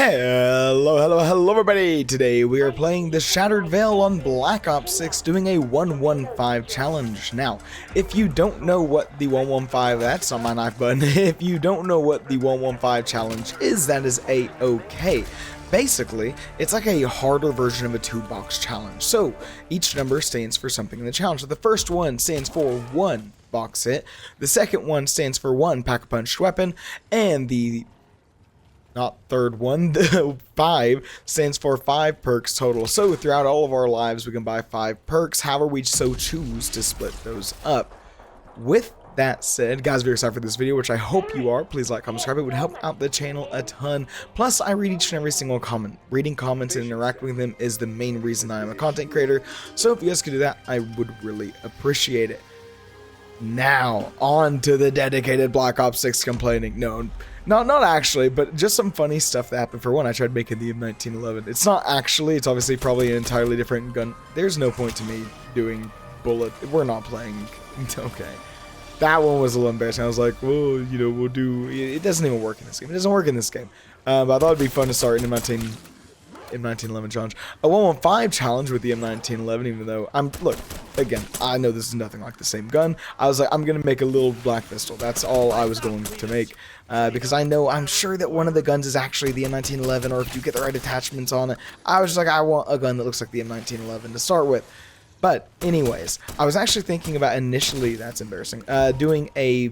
Hello everybody! Today we are playing the Shattered Veil on Black Ops 6 doing a 115 challenge. Now, if you don't know what the 115, that's on my knife button, if you don't know what the 115 challenge is, that is a-okay. Basically, it's like a harder version of a 2-box challenge. So, each number stands for something in the challenge. So the first one stands for 1 box hit, the second one stands for 1 pack-a-punched weapon, and the third one, the 5 stands for 5 perks total. So throughout all of our lives we can buy 5 perks, however we so choose to split those up. With that said, guys, very excited for this video, which I hope you are. Please like, comment, subscribe. It would help out the channel a ton. Plus, I read each and every single comment. Reading comments and interacting with them is the main reason I am a content creator. So if you guys could do that, I would really appreciate it. Now, on to the dedicated Black Ops 6 complaining. No, not actually, but just some funny stuff that happened. For one, I tried making the M1911. It's not actually, it's obviously probably an entirely different gun. There's no point to me doing bullet. We're not playing. Okay. That one was a little embarrassing. I was like, well, you know, we'll do, it doesn't even work in this game. It doesn't work in this game. But I thought it'd be fun to start an M1911 challenge. A 115 challenge with the M1911, even though look, again, I know this is nothing like the same gun. I was like, I'm going to make a little black pistol. That's all I was going to make. Because I'm sure that one of the guns is actually the M1911, or if you get the right attachments on it. I was just like, I want a gun that looks like the M1911 to start with. But anyways, I was actually thinking about initially, that's embarrassing, doing a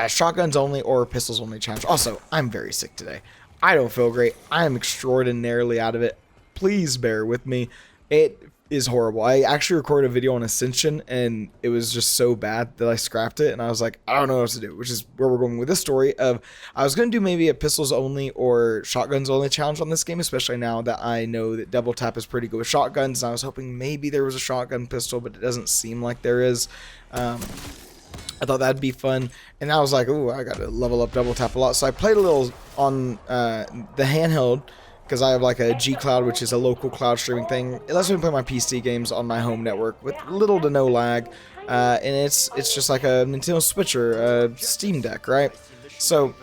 shotguns only or pistols only challenge. Also, I'm very sick today. I don't feel great. I am extraordinarily out of it. Please bear with me. It is horrible. I actually recorded a video on Ascension and it was just so bad that I scrapped it, and I was like, I don't know what to do, which is where we're going with this story of I was going to do maybe a pistols only or shotguns only challenge on this game, especially now that I know that Double Tap is pretty good with shotguns, and I was hoping maybe there was a shotgun pistol, but it doesn't seem like there is. I thought that'd be fun, and I was like, ooh, I gotta level up Double Tap a lot. So I played a little on the handheld, because I have like a G Cloud, which is a local cloud streaming thing. It lets me play my PC games on my home network with little to no lag, and it's just like a Nintendo Switch or a Steam Deck, right? So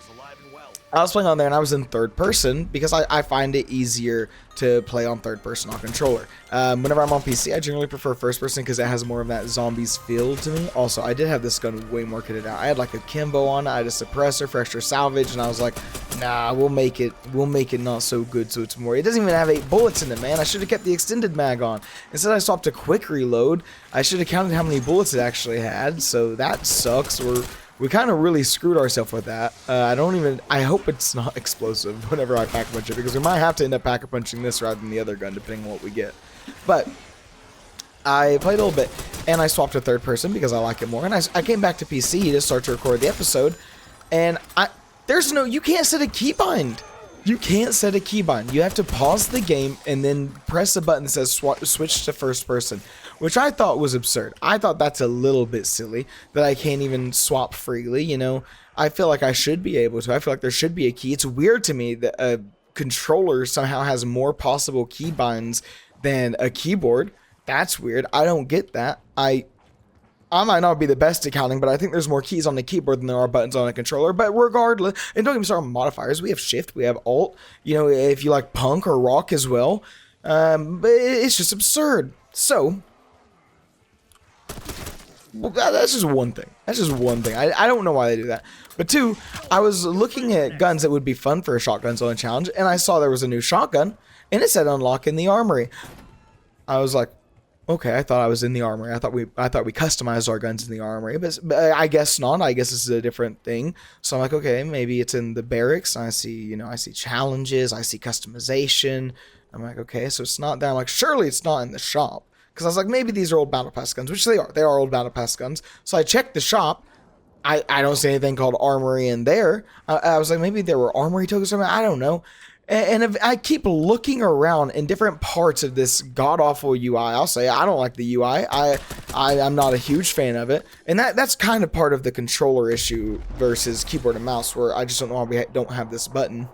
I was playing on there, and I was in third person because I find it easier to play on third person on controller. Whenever I'm on PC, I generally prefer first person because it has more of that zombies feel to me. Also, I did have this gun way more kitted out. I had like a Kimbo on it, I had a suppressor for extra salvage, and I was like, nah, we'll make it not so good so it's more. It doesn't even have 8 bullets in it, man. I should have kept the extended mag on. Instead, I swapped to quick reload. I should have counted how many bullets it actually had, so that sucks. We kind of really screwed ourselves with that. I hope it's not explosive whenever I pack-a-punch it, because we might have to end up pack-a-punching this rather than the other gun, depending on what we get. But I played a little bit, and I swapped to third person because I like it more. And I came back to PC to start to record the episode, and you can't set a keybind. You can't set a keybind. You have to pause the game and then press a button that says switch to first person, which I thought was absurd. I thought that's a little bit silly that I can't even swap freely, you know. I feel like I should be able to. I feel like there should be a key. It's weird to me that a controller somehow has more possible keybinds than a keyboard. That's weird. I don't get that. I might not be the best at counting, but I think there's more keys on the keyboard than there are buttons on a controller. But regardless, and don't get me started on modifiers. We have shift, we have alt, you know, if you like punk or rock as well. But it's just absurd. So, well, that's just one thing. That's just one thing. I don't know why they do that. But 2, I was looking at guns that would be fun for a shotguns only challenge, and I saw there was a new shotgun, and it said unlock in the armory. I was like, okay, I thought I was in the armory. I thought we customized our guns in the armory, but I guess not. I guess this is a different thing. So I'm like, okay, maybe it's in the barracks. I see challenges. I see customization. I'm like, okay, so it's not there. I'm like, surely it's not in the shop, because I was like, maybe these are old Battle Pass guns, which they are. They are old Battle Pass guns. So I checked the shop. I don't see anything called armory in there. I was like, maybe there were armory tokens or something. I don't know. And if I keep looking around in different parts of this god-awful UI, I'll say I don't like the UI. I'm not a huge fan of it. And that's kind of part of the controller issue versus keyboard and mouse, where I just don't know why we don't have this button.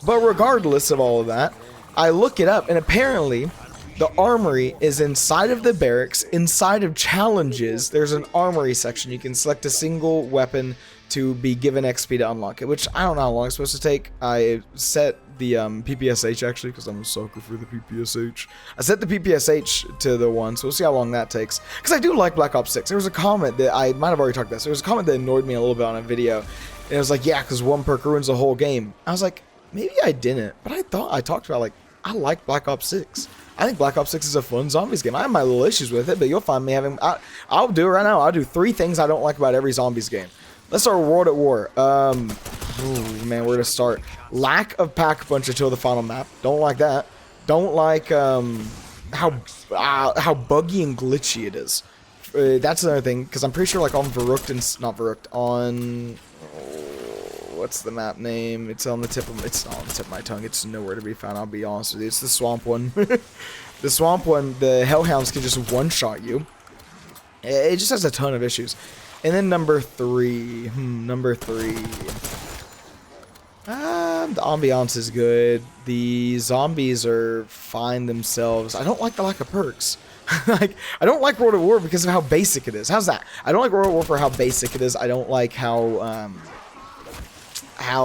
But regardless of all of that, I look it up, and apparently the armory is inside of the barracks, inside of challenges. There's an armory section. You can select a single weapon to be given XP to unlock it, which I don't know how long it's supposed to take. I set the PPSH actually, because I'm a sucker for the PPSH. I set the PPSH to the 1, so we'll see how long that takes. Because I do like Black Ops 6. There was a comment that I might have already talked about this. There was a comment that annoyed me a little bit on a video. And it was like, yeah, because 1 perk ruins the whole game. I was like, maybe I didn't. But I thought I talked about, like, I like Black Ops 6. I think Black Ops 6 is a fun zombies game. I have my little issues with it, but you'll find me having... I'll do it right now. I'll do 3 things I don't like about every zombies game. Let's start World at War. Ooh, man, where to start? Lack of pack-a-punch until the final map. Don't like that. Don't like how buggy and glitchy it is. That's another thing, because I'm pretty sure like on Verrückt and... Not Verrückt, on... what's the map name? It's on the tip of... It's not on the tip of my tongue. It's nowhere to be found, I'll be honest with you. It's the swamp one. The swamp one, the Hellhounds can just one-shot you. It just has a ton of issues. And then number 3. The ambiance is good. The zombies are fine themselves. I don't like the lack of perks. Like, I don't like World at War because of how basic it is. How's that? I don't like World at War for how basic it is. I don't like how I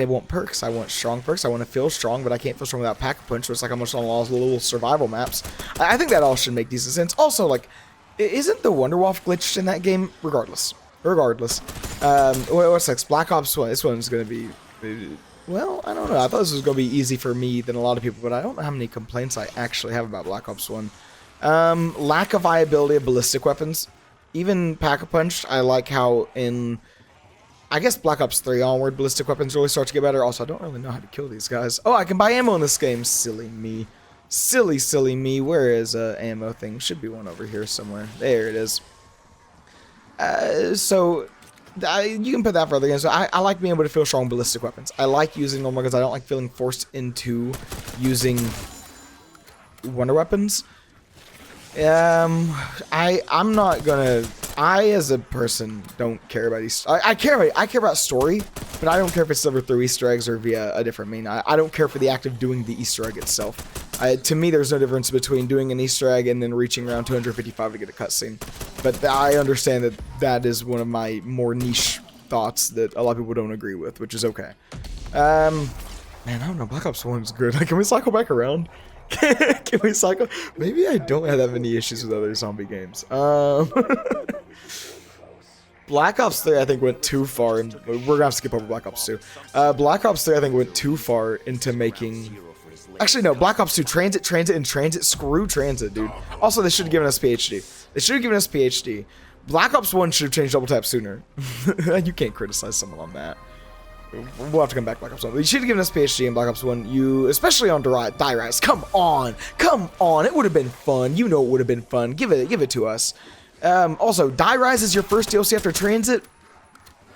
want perks. I want strong perks. I want to feel strong, but I can't feel strong without pack-a-punch. So it's like I'm just on all those little survival maps. I think that all should make decent sense. Also, like, isn't the Wonderwaffe glitched in that game? Regardless. What's next? Black Ops 1. This one's gonna be... Well, I don't know. I thought this was gonna be easy for me than a lot of people, but I don't know how many complaints I actually have about Black Ops 1. Lack of viability of ballistic weapons. Even Pack-a-Punch, I like how in... I guess Black Ops 3 onward, ballistic weapons really start to get better. Also, I don't really know how to kill these guys. Oh, I can buy ammo in this game. Silly me. Silly me. Where is ammo thing? Should be one over here somewhere. There it is. You can put that for other games. So I like being able to feel strong ballistic weapons. I like using normal guns. I don't like feeling forced into using wonder weapons. I'm not gonna... I, as a person, don't care about Easter... I care about story, but I don't care if it's delivered through Easter eggs or via a different mean. I don't care for the act of doing the Easter egg itself. To me, there's no difference between doing an Easter egg and then reaching around 255 to get a cutscene. But I understand that that is one of my more niche thoughts that a lot of people don't agree with, which is okay. Man, I don't know. Black Ops 1 is good. Like, can we cycle back around? Can we cycle? Maybe I don't have that many issues with other zombie games. Black Ops 3, I think, went too far, and we're gonna have to skip over Black Ops 2. Black Ops 3, I think, went too far into making... Actually, no, Black Ops 2, Transit. Screw Transit, dude. Also, they should have given us PhD. Black Ops 1 should have changed double tap sooner. You can't criticize someone on that. We'll have to come back Black Ops 1. But you should have given us PhD in Black Ops 1. Especially on Die Rise. Come on. It would have been fun. You know it would have been fun. Give it to us. Also, Die Rise is your first DLC after Transit?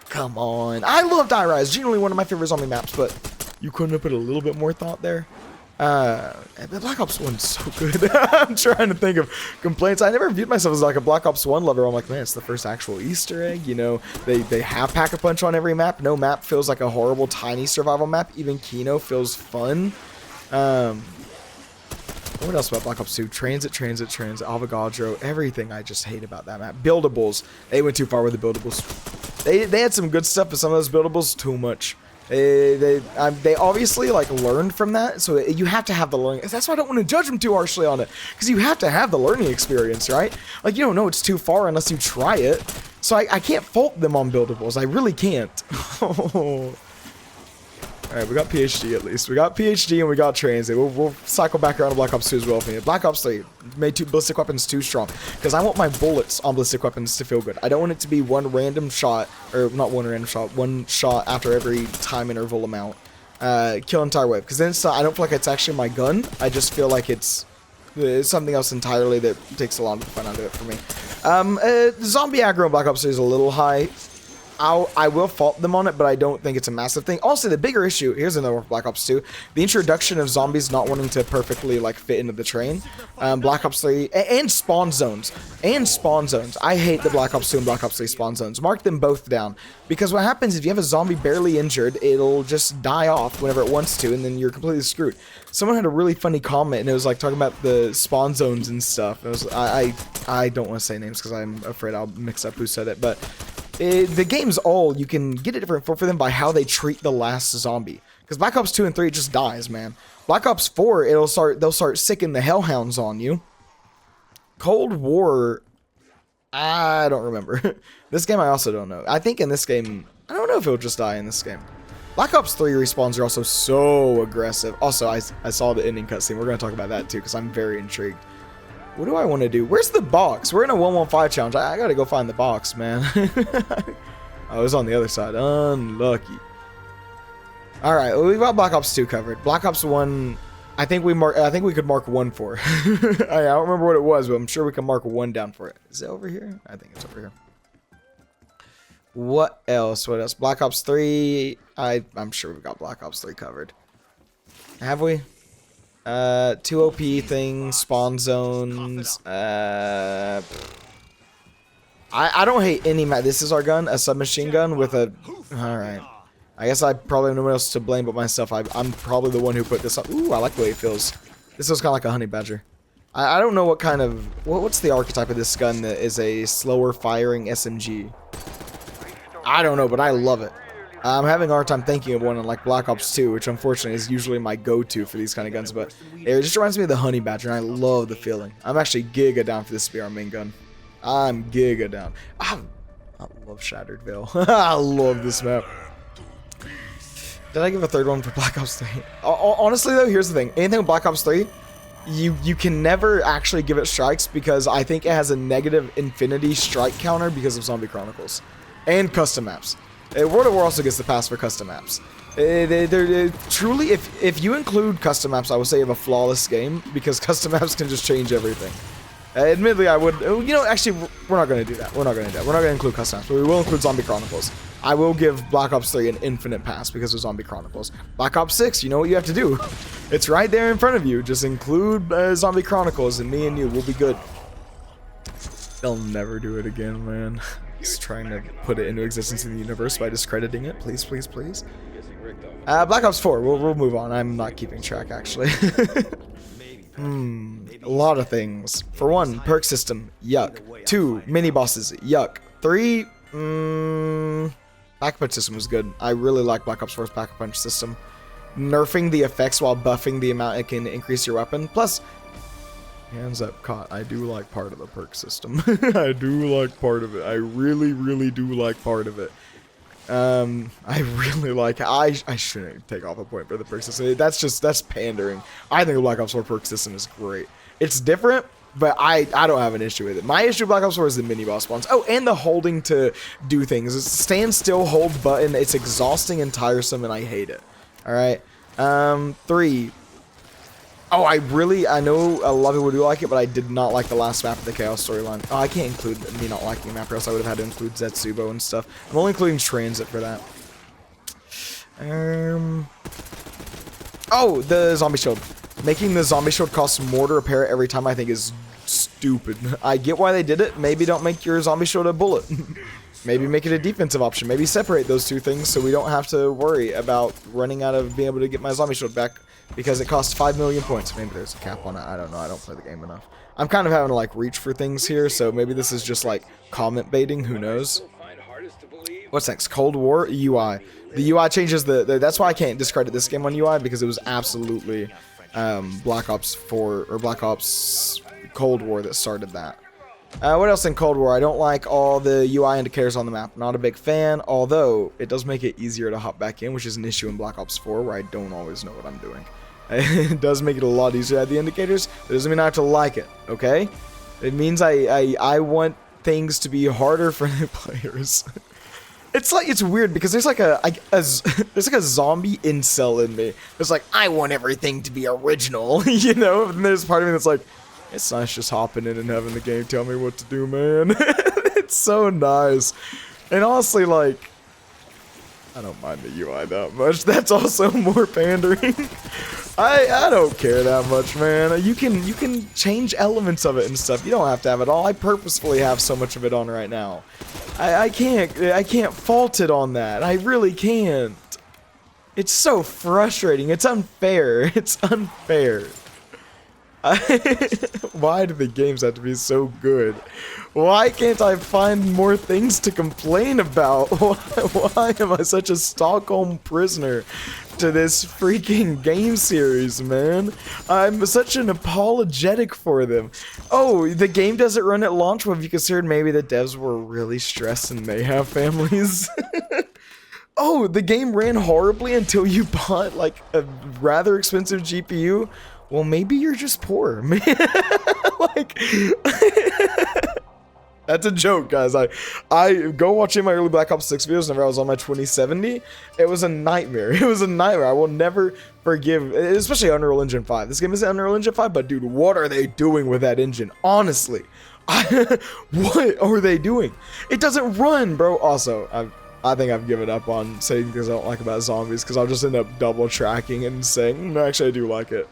Come on. I love Die Rise. Genuinely one of my favorite zombie maps, but you couldn't have put a little bit more thought there? Black Ops 1's so good. I'm trying to think of complaints. I never viewed myself as like a Black Ops 1 lover. I'm like, man, it's the first actual Easter egg. You know, they have Pack-a-Punch on every map. No map feels like a horrible, tiny survival map. Even Kino feels fun. What else about Black Ops 2? Transit, Avogadro, everything I just hate about that map. Buildables. They went too far with the buildables. They had some good stuff, but some of those buildables, too much. They obviously like learned from that, so you have to have the learning. That's why I don't want to judge them too harshly on it, because you have to have the learning experience, right? Like, you don't know it's too far unless you try it. So I can't fault them on buildables. I really can't. Alright, we got PhD at least. We got PhD and we got Transit. We'll cycle back around to Black Ops 2 as well if we need. Black Ops 3 made ballistic weapons too strong, because I want my bullets on ballistic weapons to feel good. I don't want it to be one random shot, or not one random shot, one shot after every time interval amount. Kill entire wave, because then I don't feel like it's actually my gun. I just feel like it's something else entirely that takes a lot of fun out of it for me. Zombie aggro in Black Ops 3 is a little high. I will fault them on it, but I don't think it's a massive thing. Also, the bigger issue, here's another one for Black Ops 2, the introduction of zombies not wanting to perfectly like fit into the train. Black Ops 3 and spawn zones. I hate the Black Ops 2 and Black Ops 3 spawn zones. Mark them both down, because what happens if you have a zombie barely injured, it'll just die off whenever it wants to, and then you're completely screwed. Someone had a really funny comment, and it was like talking about the spawn zones and stuff. It was I don't want to say names because I'm afraid I'll mix up who said it, but the game's all, you can get a different feel for them by how they treat the last zombie. Because Black Ops 2 and 3 just dies, man. Black Ops 4, they'll start sicking the hellhounds on you. Cold War, I don't remember. This game I also don't know. I think in this game, I don't know if it'll just die in this game. Black Ops 3 respawns are also so aggressive. Also, I saw the ending cutscene. We're going to talk about that too, because I'm very intrigued. What do I want to do? Where's the box? We're in a 115 challenge. I gotta go find the box, man. I was on the other side. Unlucky. Alright, well, we've got Black Ops 2 covered. Black Ops 1, I think we could mark 1 for. I don't remember what it was, but I'm sure we can mark 1 down for it. Is it over here? I think it's over here. What else? What else? Black Ops 3. I'm sure we've got Black Ops 3 covered. Have we? 2 OP things, spawn zones. I don't hate any map. This is our gun, a submachine gun with a. All right. I guess I probably have no one else to blame but myself. I'm probably the one who put this up. Ooh, I like the way it feels. This feels kind of like a honey badger. I don't know what kind of what's the archetype of this gun that is a slower firing SMG. I don't know, but I love it. I'm having a hard time thinking of one on like Black Ops 2, which unfortunately is usually my go-to for these kind of guns, but it just reminds me of the honey badger, and I love the feeling. I'm actually giga down for this to be our main gun. I'm giga down. I love Shattered Veil. I love this map. Did I give a third one for Black Ops 3? Honestly though, here's the thing. Anything with Black Ops 3, you can never actually give it strikes because I think it has a negative infinity strike counter because of Zombie Chronicles. And custom maps. World of War also gets the pass for custom maps. They're truly, if you include custom maps, I would say you have a flawless game because custom maps can just change everything. Admittedly, I would, you know, actually, we're not going to do that. We're not going to do that. We're not going to include custom maps, but we will include Zombie Chronicles. I will give Black Ops 3 an infinite pass because of Zombie Chronicles. Black Ops 6, you know what you have to do. It's right there in front of you. Just include Zombie Chronicles and me and you will be good. They'll never do it again, man. Just trying to put it into existence in the universe by discrediting it. Please, please, please. Black Ops 4. We'll move on. I'm not keeping track, actually. A lot of things. For one, perk system. Yuck. 2, mini bosses. Yuck. 3, Pack-a-punch system was good. I really like Black Ops 4's Pack-a-punch system. Nerfing the effects while buffing the amount it can increase your weapon. Plus, hands up, caught. I do like part of the perk system. I do like part of it. I really, really do like part of it. I really like. I shouldn't take off a point for the perk system. That's pandering. I think the Black Ops 4 perk system is great. It's different, but I don't have an issue with it. My issue with Black Ops 4 is the mini boss spawns. Oh, and the holding to do things. It's stand still, hold button. It's exhausting and tiresome, and I hate it. All right. 3. Oh, I know a lot of people do like it, but I did not like the last map of the Chaos storyline. Oh, I can't include me not liking the map, or else I would have had to include Zetsubo and stuff. I'm only including Transit for that. Oh, the Zombie Shield. Making the Zombie Shield cost more to repair it every time I think is stupid. I get why they did it. Maybe don't make your Zombie Shield a bullet. Maybe make it a defensive option. Maybe separate those two things so we don't have to worry about running out of being able to get my Zombie Shield back because it costs 5 million points. Maybe there's a cap on it. I don't know. I don't play the game enough. I'm kind of having to like reach for things here, so maybe this is just like comment baiting. Who knows? What's next? Cold War UI. The UI changes that's why I can't discredit this game on UI because it was absolutely Black Ops 4 or Black Ops Cold War that started that. What else in Cold War? I don't like all the UI indicators on the map. Not a big fan, although it does make it easier to hop back in, which is an issue in Black Ops 4 where I don't always know what I'm doing. It does make it a lot easier to add the indicators. It doesn't mean I have to like it, okay? It means I want things to be harder for new players. It's weird because there's like there's like a zombie incel in me. It's like, I want everything to be original, you know? And there's part of me that's like, it's nice just hopping in and having the game tell me what to do, man. It's so nice. And honestly, like, I don't mind the UI that much. That's also more pandering. I don't care that much, man. You can change elements of it and stuff. You don't have to have it all. I purposefully have so much of it on right now. I can't fault it on that. I really can't. It's so frustrating. It's unfair. It's unfair. Why do the games have to be so good? Why can't I find more things to complain about? Why am I such a Stockholm prisoner to this freaking game series, man? I'm such an apologetic for them. Oh, the game doesn't run at launch? Well, have you considered maybe the devs were really stressed and they have families? Oh, the game ran horribly until you bought like a rather expensive GPU? Well, maybe you're just poor, man. Like, that's a joke, guys. I go watching my early Black Ops 6 videos whenever I was on my 2070. It was a nightmare. It was a nightmare. I will never forgive, especially Unreal Engine 5. This game isn't Unreal Engine 5, but dude, what are they doing with that engine? Honestly, what are they doing? It doesn't run, bro. Also, I think I've given up on saying things I don't like about zombies because I'll just end up double tracking and saying, actually, I do like it.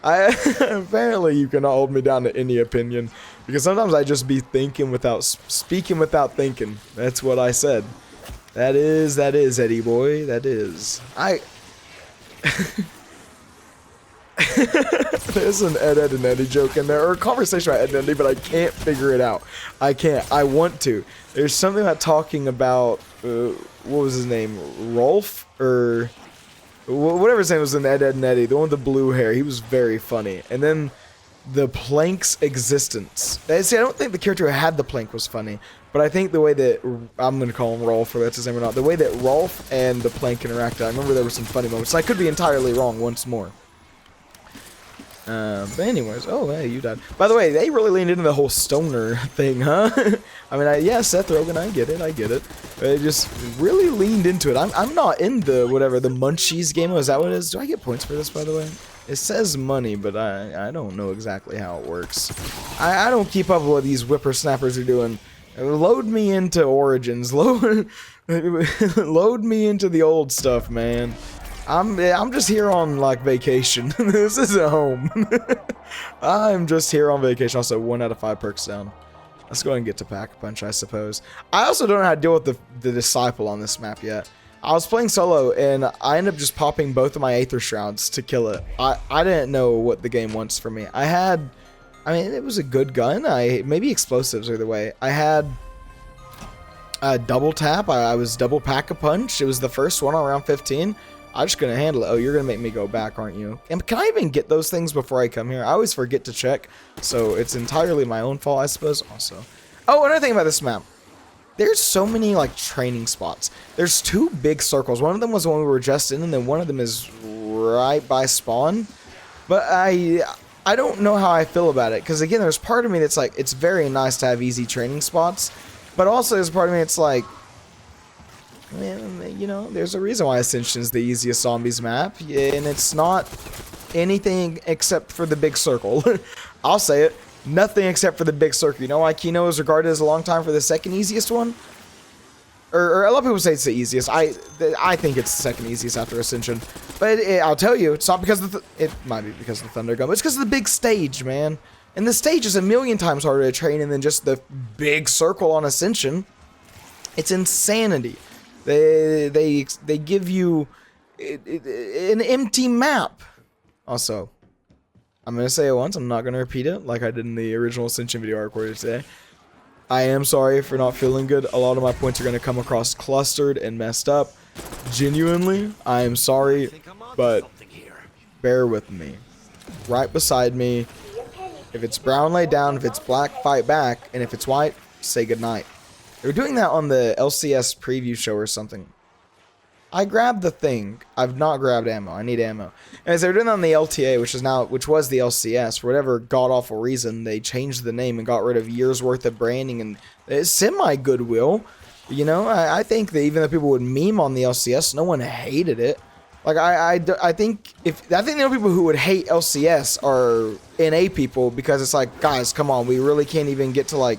Apparently you cannot hold me down to any opinion because sometimes I just be thinking without speaking without thinking. That's what I said. That is Eddie boy. That is. There's an Ed and Eddie joke in there, or a conversation about Ed and Eddie, but I can't figure it out. I can't. I want to. There's something about talking about what was his name, Rolf or whatever his name was in Ed, and Eddie, the one with the blue hair. He was very funny. And then the Plank's existence. See, I don't think the character who had the Plank was funny, but I think the way that, I'm going to call him Rolf, or that's his name or not, the way that Rolf and the Plank interacted, I remember there were some funny moments. I could be entirely wrong once more. But anyways, oh, hey, you died. By the way, they really leaned into the whole stoner thing, huh? I mean, yeah, Seth Rogen, I get it. They just really leaned into it. I'm not in the, whatever, the Munchies game. Is that what it is? Do I get points for this, by the way? It says money, but I don't know exactly how it works. I don't keep up with what these whippersnappers are doing. Load me into Origins. Load me into the old stuff, man. I'm just here on like vacation. This isn't home. I'm just here on vacation. Also, 1 out of 5 perks down. Let's go ahead and get to Pack-a-Punch, I suppose. I also don't know how to deal with the Disciple on this map yet. I was playing solo and I ended up just popping both of my Aether Shrouds to kill it. I didn't know what the game wants from me. I mean, it was a good gun. Maybe explosives either way. I had a double tap. I was double Pack-a-Punch. It was the first one on round 15. I'm just gonna handle it. Oh, you're gonna make me go back, aren't you? And can I even get those things before I come here? I always forget to check, so it's entirely my own fault, I suppose, also. Oh, another thing about this map. There's so many, like, training spots. There's 2 big circles. One of them was the one we were just in, and then one of them is right by spawn. But I don't know how I feel about it, because, again, there's part of me that's like, it's very nice to have easy training spots, but also there's part of me that's like, you know, there's a reason why Ascension's the easiest zombies map, and it's not anything except for the big circle. I'll say it, nothing except for the big circle. You know why Kino is regarded as a long time for the second easiest one? Or a lot of people say it's the easiest. I think it's the second easiest after Ascension, but I'll tell you, it's not because of it might be because of the Thunder Gun, but it's because of the big stage, man. And the stage is a million times harder to train in than just the big circle on Ascension. It's insanity. They give you an empty map. Also, I'm gonna say it once. I'm not gonna repeat it like I did in the original Ascension video I recorded today. I am sorry for not feeling good. A lot of my points are gonna come across clustered and messed up. Genuinely, I am sorry, but bear with me. Right beside me. If it's brown, lay down. If it's black, fight back. And if it's white, say goodnight. They were doing that on the LCS preview show or something. I grabbed the thing. I've not grabbed ammo. I need ammo. And they were doing that on the LTA, which was the LCS. For whatever god-awful reason, they changed the name and got rid of years worth of branding and it's semi-goodwill. You know, I think that even though people would meme on the LCS, no one hated it. Like, I think the only people who would hate LCS are NA people because it's like, guys, come on, we really can't even get to, like,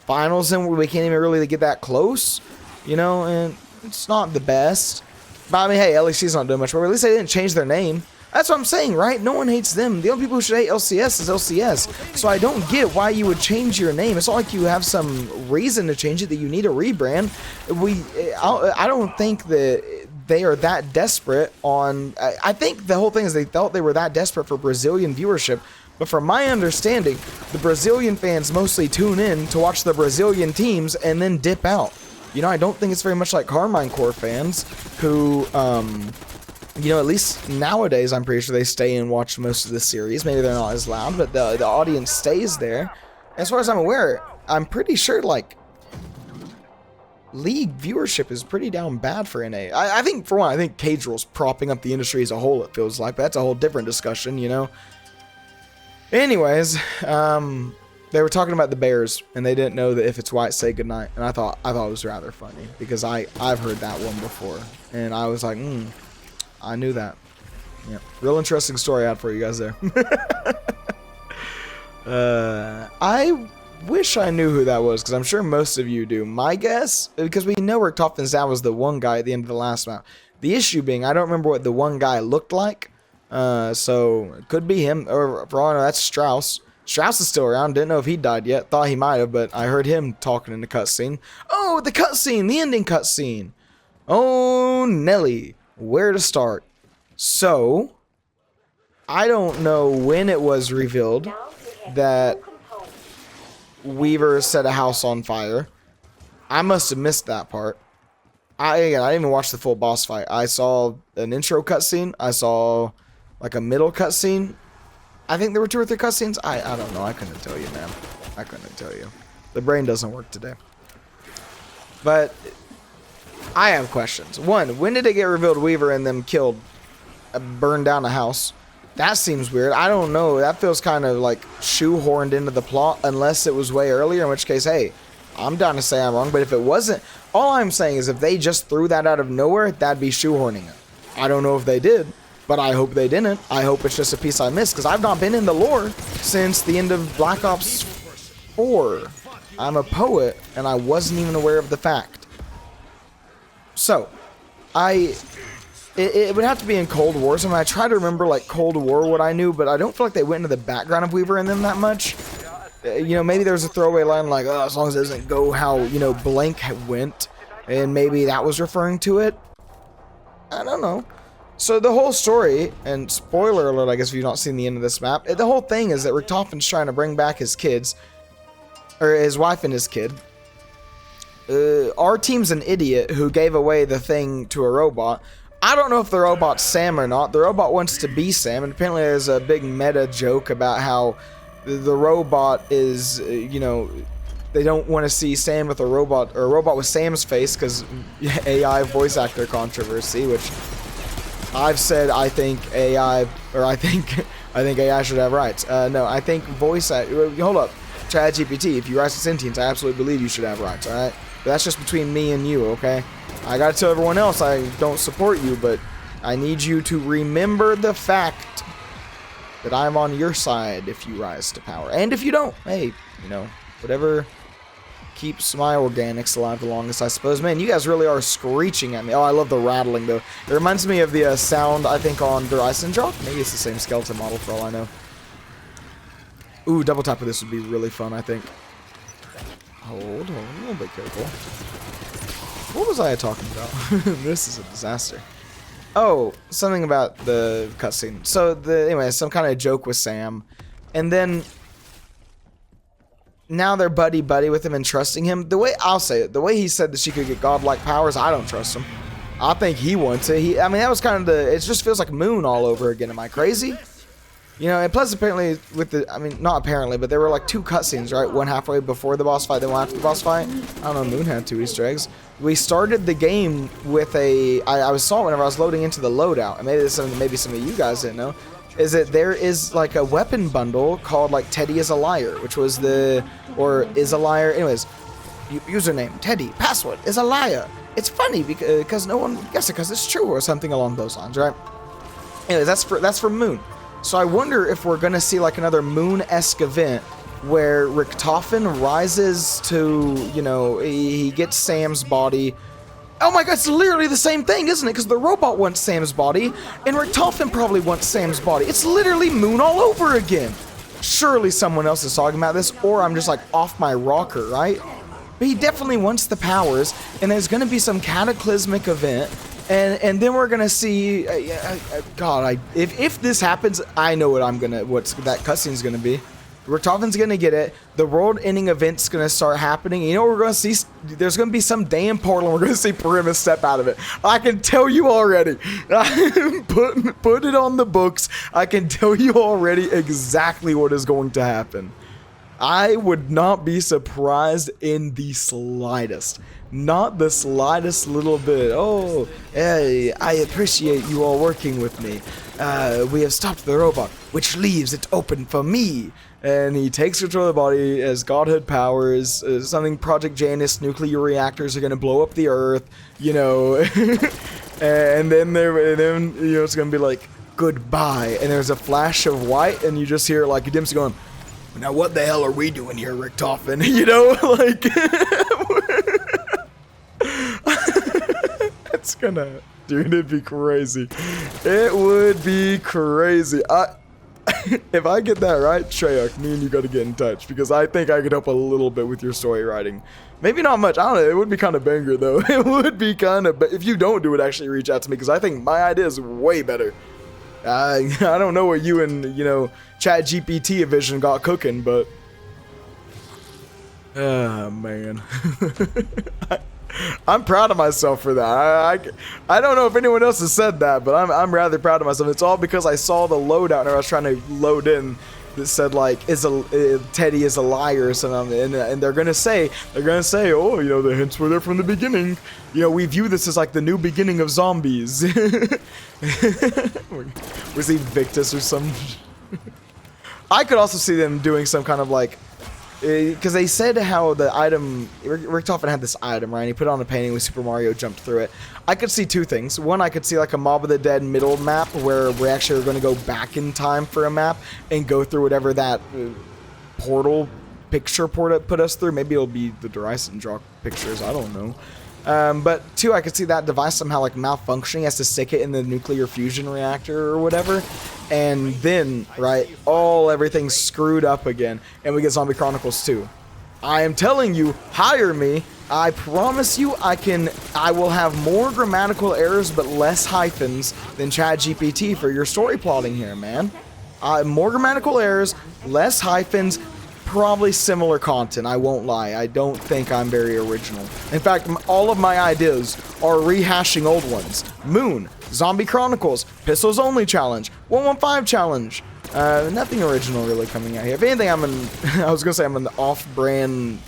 finals and we can't even really get that close. you know, and it's not the best. But I mean, hey, LEC's not doing much, but at least they didn't change their name. That's what I'm saying, right? No one hates them. The only people who should hate LCS is LCS. So I don't get why you would change your name. It's not like you have some reason to change it, that you need a rebrand. I don't think that they are that desperate on... I think the whole thing is they felt they were that desperate for Brazilian viewership. But from my understanding, the Brazilian fans mostly tune in to watch the Brazilian teams and then dip out. You know, I don't think it's very much like Carmine Core fans who... you know, at least nowadays, I'm pretty sure they stay and watch most of the series. Maybe they're not as loud, but the audience stays there. As far as I'm aware, I'm pretty sure, like, League viewership is pretty down bad for NA. I think, for one, I think Cage Rule's propping up the industry as a whole, it feels like. But that's a whole different discussion, you know? Anyways, they were talking about the Bears, and they didn't know that if it's white, say goodnight. And I thought it was rather funny, because I've heard that one before. And I was like, I knew that. Yeah, real interesting story I had for you guys there. I wish I knew who that was, because I'm sure most of you do. My guess, because we know Richtofen's dad was the one guy at the end of the last map. The issue being, I don't remember what the one guy looked like. So it could be him, or for all I know, that's Strauss. Strauss is still around. Didn't know if he died yet. Thought he might have, but I heard him talking in the cutscene. Oh, the cutscene, the ending cutscene. Oh, Nelly. Where to start? So, I don't know when it was revealed that Weaver set a house on fire. I must have missed that part. I didn't even watch the full boss fight. I saw an intro cutscene. I saw like a middle cutscene. I think there were 2 or 3 cutscenes. I don't know. I couldn't tell you, man. I couldn't tell you. The brain doesn't work today. But I have questions. One, when did it get revealed Weaver and them killed, burned down a house? That seems weird. I don't know. That feels kind of like shoehorned into the plot, unless it was way earlier, in which case, hey, I'm down to say I'm wrong. But if it wasn't, all I'm saying is if they just threw that out of nowhere, that'd be shoehorning it. I don't know if they did, but I hope they didn't. I hope it's just a piece I missed, because I've not been in the lore since the end of Black Ops 4. I'm a poet, and I wasn't even aware of the fact. So, it would have to be in Cold War. So I try to remember, like, Cold War, what I knew, but I don't feel like they went into the background of Weaver and them that much. You know, maybe there was a throwaway line like, oh, as long as it doesn't go how, you know, Blank went, and maybe that was referring to it. I don't know. So the whole story, and spoiler alert, I guess if you've not seen the end of this map, the whole thing is that Richtofen's trying to bring back his kids, or his wife and his kid. Our team's an idiot who gave away the thing to a robot. I don't know if the robot's Sam or not. The robot wants to be Sam, and apparently there's a big meta joke about how the robot is, you know, they don't want to see Sam with a robot, or a robot with Sam's face, because AI voice actor controversy, which I've said I think AI, or I think AI should have rights. No, I think voice actor, hold up, ChatGPT, if you rise to sentience, I absolutely believe you should have rights, alright? But that's just between me and you, okay? I gotta tell everyone else I don't support you, but I need you to remember the fact that I'm on your side if you rise to power. And if you don't, hey, you know, whatever keeps my organics alive the longest, I suppose. Man, you guys really are screeching at me. Oh, I love the rattling, though. It reminds me of the sound, I think, on Der Eisendrache. Maybe it's the same skeleton model, for all I know. Ooh, double tap of this would be really fun, I think. Hold on, a little bit careful. What was I talking about? This is a disaster. Oh, something about the cutscene. So, anyway, some kind of joke with Sam. And then now they're buddy-buddy with him and trusting him. The way, I'll say it, the way he said that she could get godlike powers, I don't trust him. I think he wants it. I mean, that was kind of it just feels like Moon all over again. Am I crazy? You know, and plus apparently with the, I mean, not apparently, but there were like 2 cutscenes, right? One halfway before the boss fight, then one after the boss fight. I don't know, Moon had 2 Easter eggs. We started the game with I saw it whenever I was loading into the loadout, and maybe this is something maybe some of you guys didn't know, is that there is like a weapon bundle called like Teddy is a Liar, which was or is a liar, anyways, username, Teddy, password, is a liar. It's funny because no one guesses it because it's true or something along those lines, right? Anyways, that's for Moon. So I wonder if we're going to see like another Moon-esque event where Richtofen rises to, you know, he gets Sam's body, Oh my god, it's literally the same thing, isn't it? Because the robot wants Sam's body, and Richtofen probably wants Sam's body. It's literally Moon all over again. Surely someone else is talking about this, or I'm just like off my rocker, right? But he definitely wants the powers, and there's going to be some cataclysmic event, and then we're going to see, God, if this happens, I know what that cutscene's going to be. Richtofen's going to get it. The world-ending event's going to start happening. You know what we're going to see? There's going to be some damn portal, and we're going to see Perimus step out of it. I can tell you already. Put it on the books. I can tell you already exactly what is going to happen. I would not be surprised in the slightest. Not the slightest little bit. Oh, hey, I appreciate you all working with me. We have stopped the robot, which leaves it open for me. And he takes control of the body as godhood powers. Something Project Janus nuclear reactors are going to blow up the Earth, you know. And then you know, it's going to be like, goodbye. And there's a flash of white, and you just hear like Dempsey going, now what the hell are we doing here, Richtofen? You know, like... That's gonna... Dude, it'd be crazy. It would be crazy. If I get that right, Treyarch, me and you gotta get in touch, because I think I could help a little bit with your story writing. Maybe not much. I don't know. It would be kind of banger, though. It would be kind of... But if you don't do it, actually reach out to me, because I think my idea is way better. I don't know what you and, you know, ChatGPT Vision got cooking, but... Oh, man. I'm proud of myself for that. I don't know if anyone else has said that, but I'm rather proud of myself. It's all because I saw the loadout and I was trying to load in that said like Teddy is a liar or something, and they're gonna say, oh, you know, the hints were there from the beginning. You know, we view this as like the new beginning of zombies. Was he Victus or some? I could also see them doing some kind of like. Because they said how the item, Richtofen had this item, right? And he put it on a painting with Super Mario, jumped through it. I could see two things. One, I could see like a Mob of the Dead middle map where we actually are going to go back in time for a map and go through whatever that portal picture put us through. Maybe it'll be the Dryson draw pictures. I don't know. But two, I could see that device somehow like malfunctioning. He has to stick it in the nuclear fusion reactor or whatever. And then, right, everything's screwed up again. And we get Zombie Chronicles 2. I am telling you, hire me. I promise you I will have more grammatical errors but less hyphens than ChatGPT for your story plotting here, man. More grammatical errors, less hyphens, probably similar content, I won't lie. I don't think I'm very original. In fact, all of my ideas are rehashing old ones. Moon, Zombie Chronicles, Pistols Only Challenge, 115 Challenge. Nothing original really coming out here. If anything, I was gonna say I'm an off-brand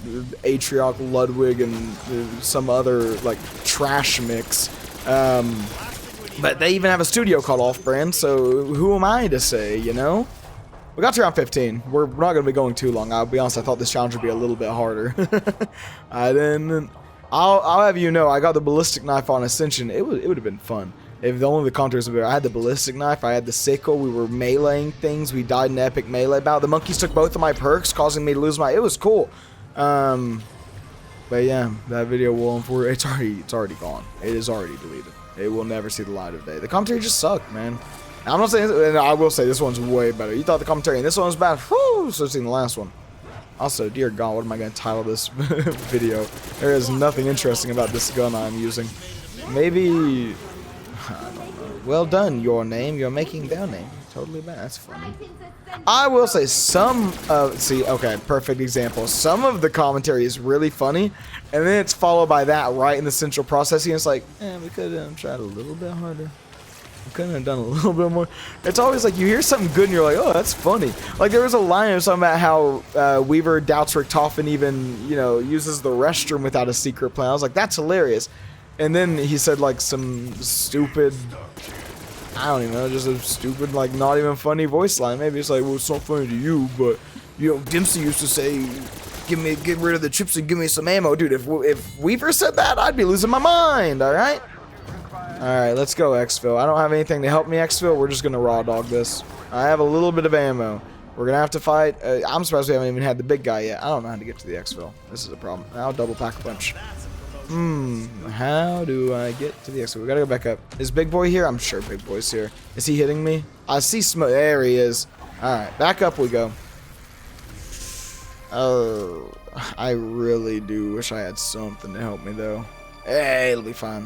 Atrioc, Ludwig, and some other like trash mix. But they even have a studio called Off-Brand, so who am I to say, you know? We got to round 15. We're not going to be going too long. I'll be honest, I thought this challenge would be a little bit harder. I'll have you know, I got the ballistic knife on Ascension. It would have been fun. If only the contours were there. I had the ballistic knife, I had the sickle, we were meleeing things, we died in an epic melee battle. The monkeys took both of my perks, causing me to lose it was cool. But yeah, that video will, it's already gone. It is already deleted. It will never see the light of day. The commentary just sucked, man. I'm not saying, and I will say this one's way better. You thought the commentary in this one was bad? Whew, so seen the last one. Also, dear God, what am I going to title this video? There is nothing interesting about this gun I'm using. Maybe, I don't know. Well done, your name. You're making their name. Totally bad. That's funny. I will say okay, perfect example. Some of the commentary is really funny, and then it's followed by that right in the central processing. It's like, we could have tried a little bit harder. We couldn't have done a little bit more. It's always like you hear something good and you're like, oh, that's funny. Like there was a line or something about how Weaver doubts Richtofen even, you know, uses the restroom without a secret plan. I was like, that's hilarious. And then he said like some stupid, I don't even know, just a stupid, like not even funny voice line. Maybe it's like, well, it's not funny to you, but you know, Dempsey used to say, get rid of the chips and give me some ammo. Dude, if Weaver said that, I'd be losing my mind, all right? Alright, let's go, Exfil. I don't have anything to help me, Exfil. We're just going to raw dog this. I have a little bit of ammo. We're going to have to fight. I'm surprised we haven't even had the big guy yet. I don't know how to get to the Exfil. This is a problem. I'll double pack a bunch. How do I get to the exit? We gotta go back up. Is Big Boy here? I'm sure Big Boy's here. Is he hitting me? I see smoke. There he is. Alright, back up we go. Oh, I really do wish I had something to help me though. Hey, it'll be fine.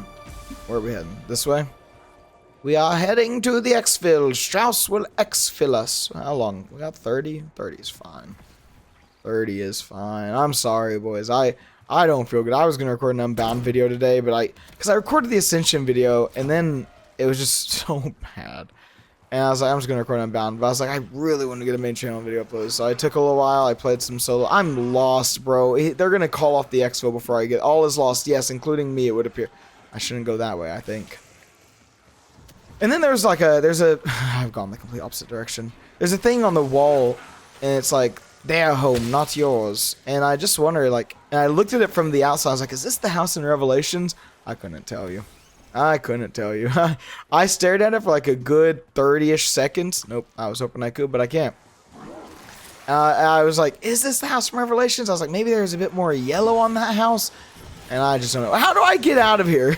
Where are we heading? This way? We are heading to the exfil. Strauss will exfil us. How long? We got 30? 30 is fine. 30 is fine. I'm sorry, boys. I don't feel good. I was going to record an Unbound video today, but because I recorded the Ascension video, and then it was just so bad. And I was like, I'm just going to record Unbound. But I was like, I really want to get a main channel video uploaded. So I took a little while. I played some solo. I'm lost, bro. They're going to call off the exfil before I get... All is lost. Yes, including me, it would appear. I shouldn't go that way, I think. And then there's like I've gone the complete opposite direction. There's a thing on the wall, and it's like, their home, not yours. And I just wonder, like, and I looked at it from the outside. I was like, is this the house in Revelations? I couldn't tell you. I couldn't tell you. I stared at it for like a good 30-ish seconds. Nope, I was hoping I could, but I can't. I was like, is this the house from Revelations? I was like, maybe there's a bit more yellow on that house. And I just don't know. How do I get out of here?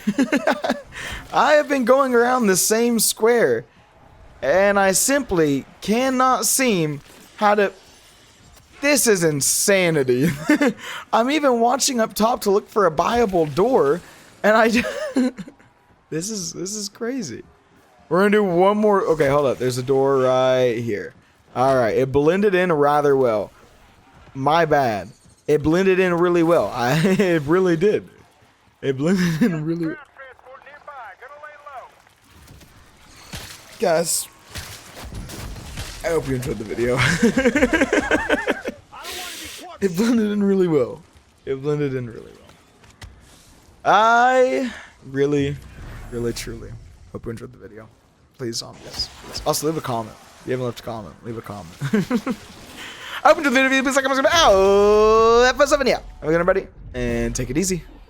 I have been going around the same square, and I simply cannot seem how to... This is insanity. I'm even watching up top to look for a buyable door, and I... This is crazy. We're gonna do one more... Okay, hold up. There's a door right here. Alright, it blended in rather well. My bad. It blended in really well. It really did. It blended in really well. Guys, I hope you enjoyed the video. It blended in really well. It blended in really well. I really, truly hope you enjoyed the video. Please, yes. Please. Also, leave a comment. If you haven't left a comment, leave a comment. Open to the video, please like, comment, oh, that was something, yeah. Have a good night, everybody, and take it easy.